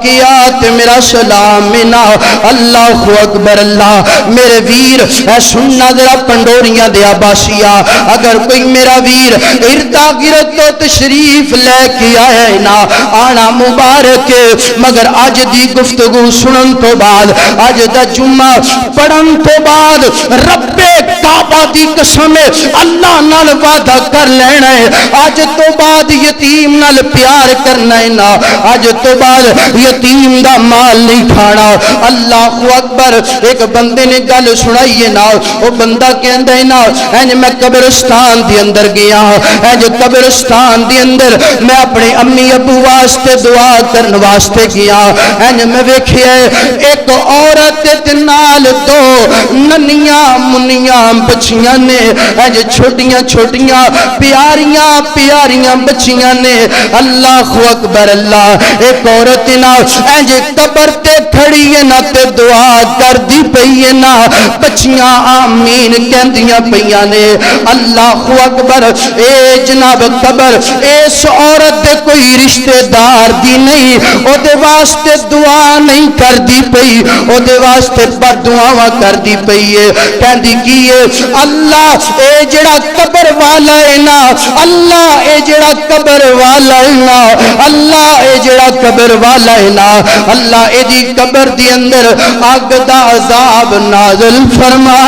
تے میرا سلام منا اللہ اکبر اللہ میرے ویر اے سننا ذرا پنڈوریاں دیا باسیا اگر کوئی میرا ویر اردا گرد تو تشریف لے کے آئے نا آنا مبارک مگر آج دی گفتگو سنن تو بعد آج دا جمعہ پڑھن تو بعد رب کعبہ دی قسم اللہ نال وعدہ کر لینا ہے آج تو بعد یتیم نال پیار کرنا ہے نا آج تو بعد یتیم دا مال نہیں کھانا اللہ اکبر ایک بندے نے گل سنائیے نا وہ بندہ کہندا ہے نا انج میں قبرستان دی اندر گیا انج قبرستان دی اندر میں اپنے امی ابو واسطے دعا کرن واسطے گیا انج میں ویکھیا ایک عورت تے نال دو ننیاں منیاں بچیاں نے انج چھوٹیاں چھوٹیاں پیاریاں پیاریاں بچیاں نے اللہ اکبر اللہ ایک عورت نا انج قبر تے کھڑی ہے نا تے دعا کر دی پئی ہے نا بچیاں آمین کہندیاں پیاں نے اللہ اکبر اے جناب قبر اس عورت دے کوئی رشتہ دار دی نہیں او دے واسطے دعا نہیں کر دی پئی او دے واسطے بد دعاواں کر دی پئی ہے کہندی کی ہے اللہ اے جڑا قبر والا ہے نا اللہ اے جڑا قبر والا ہے نا اللہ اے جڑا قبر والا ہے نا اللہ اے دی قبر دی اندر آگ دا عذاب نازل فرما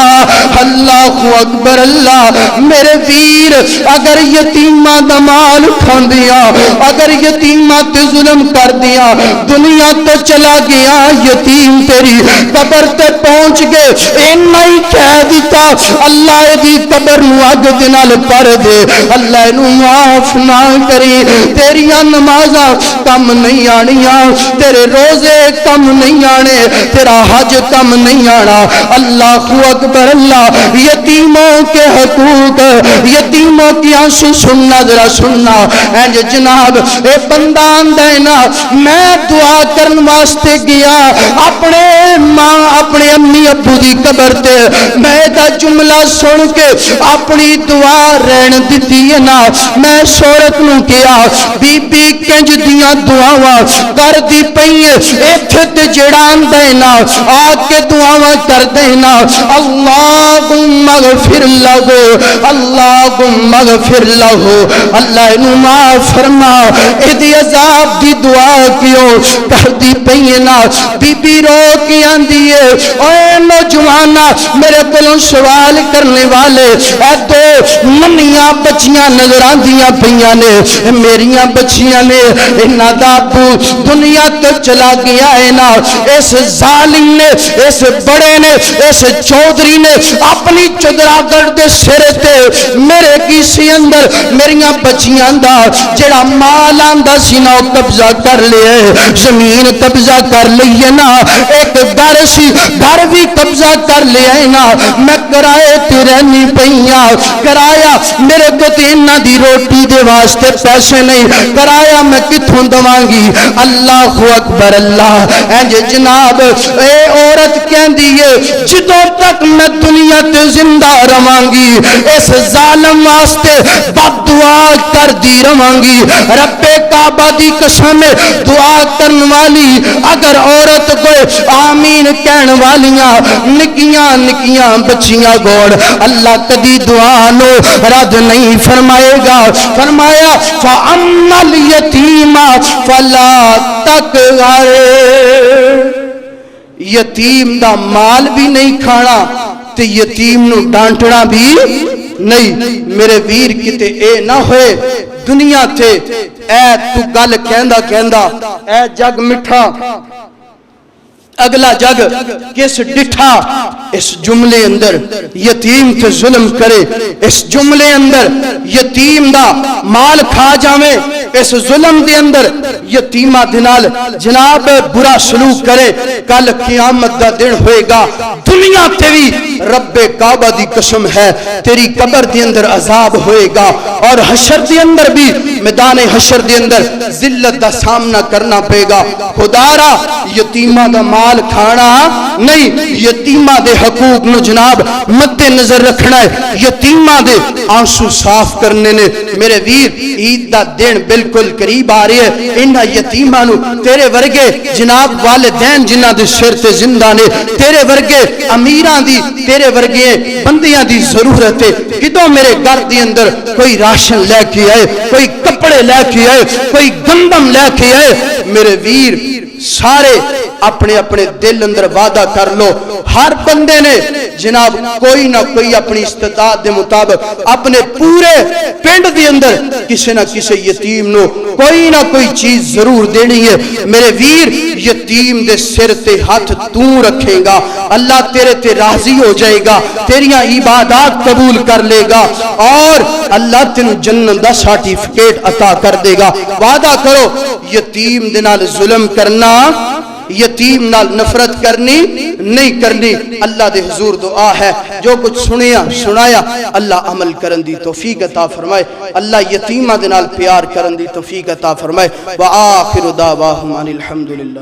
اللہ اکبر اللہ میرے ویر اگر یتیمہ دا مال کھان دیا اگر یتیمہ تے ظلم کر دیا دنیا تو چلا گیا یتیم تیری قبر تے پہنچ گئے اینا ہی کہہ دیتا اللہ اے دی قبر نو آگ دنال پر دے اللہ انو معاف نہ کری تیریاں نمازاں کم نہیں آنیاں تیرے روزے کم نہیں آنے تیرا حج کم نہیں آنا اللہ اکبر اللہ یتیموں کے حقوق یتیموں کی آنسو سننا ذرا سننا اینج جناب اے بندہ دینا میں دعا کرن واسطے گیا اپنے ماں اپنے امی ابو دی قبر تے میں دا جملہ سن کے اپنی دعا رہن دیتی ہے نا میں شورت نو کیا بی بی کنج دیاں دعاواں کر دی پئی ایتھے تے جڑان دینا آگ کے دعاواں کر دینا اللہم اغفر لہو اللہم اغفر لہو اللہ انو معاف فرما ایدی عذاب دی دعا کیوں کر دی پئینا بی بی رو کی آندی ہے اے نوجوانا میرے کلوں سوال کرنے والے اے دو منیاں بچیاں نظر آندیاں پئیاں نے میریاں بچیاں نے انہا دابو دنیا تو چلا گیا ہے نا اس ظالم نے اس بڑے نے اس چودری نے اپنی چدرا گردے سرے تے میرے کسی اندر میریاں بچیاں دا جڑا مال آندہ سینہ قبضہ کر لئے زمین قبضہ کر لئے نا ایک گھر سی گھر بھی قبضہ کر لئے نا میں کرائے تے رہنی پئیاں کرایا میرے کو تینہ دی روٹی دے واسطے پیسے نہیں کرایا میں کتھوں دوانگی اللہ اکبر اللہ اینج جناب اے عورت کہن دیئے جدوں تک میں دنیا تے زندہ روانگی اس ظالم واسطے بد دعا کر دی روانگی رب کعبہ دی قسم دعا کرن والی اگر عورت کوئی آمین کہن والیاں نکیاں نکیاں بچیاں گوڑ اللہ کدی دعا نو رد نہیں فرمائے گا فرمایا فَأَمَّا الْيَتِيمَ فَلَا تَقْهَرْ یتیم دا مال بھی نہیں کھانا تے یتیم نو ڈانٹنا بھی نہیں میرے ویر کتے اے نہ ہوئے دنیا تے اے تو گل کہندہ کہندہ اے جگ مٹھا اگلا جگ کس ڈٹھا اس جملے اندر یتیم تے ظلم کرے اس جملے اندر یتیم دا مال کھا جاویں اس ظلم دے اندر یتیمہ دنال جناب برا سلوک کرے کل قیامت دا دن ہوئے گا دنیا تیری رب کعبہ دی قسم ہے تیری قبر دے اندر عذاب ہوئے گا اور حشر دے اندر بھی میدان حشر دے اندر ذلت دا سامنا کرنا پے گا خدا را یتیمہ دا مال کھانا نہیں یتیماں دے حقوق نو جناب مد نظر رکھنا ہے یتیماں دے آنسو صاف کرنے نے میرے ویر عید دا دن بالکل قریب آ رہی ہے انہاں یتیماں نو تیرے ورگے جناب والدین جنہاں دے سر تے زندہ نے تیرے ورگے امیراں دی تیرے ورگے بندیاں دی ضرورت ہے کدوں میرے گھر دی اندر کوئی راشن لے کے آئے کوئی کپڑے لے کے آئے کوئی گندم لے کے آئے میرے ویر سارے اپنے اپنے دل اندر وعدہ کر لو ہر بندے نے جناب کوئی نہ کوئی اپنی استطاعت دے مطابق اپنے پورے پنڈ دے اندر کسی نہ کسی یتیم نو کوئی نہ کوئی چیز ضرور دینی ہے میرے ویر یتیم دے سر تے ہاتھ تو رکھے گا اللہ تیرے تے راضی ہو جائے گا تیریاں عبادات قبول کر لے گا اور اللہ تینوں جنت دا سرٹیفکیٹ عطا کر دے گا وعدہ کرو یتیم دے نال ظلم کرنا یتیم نال نفرت کرنی نہیں کرنی اللہ دے حضور دعا ہے جو کچھ سنیا سنایا اللہ عمل کرن دی توفیق عطا فرمائے اللہ یتیمہ دے نال پیار کرن دی توفیق عطا فرمائے وآخر دعواہم ان الحمدللہ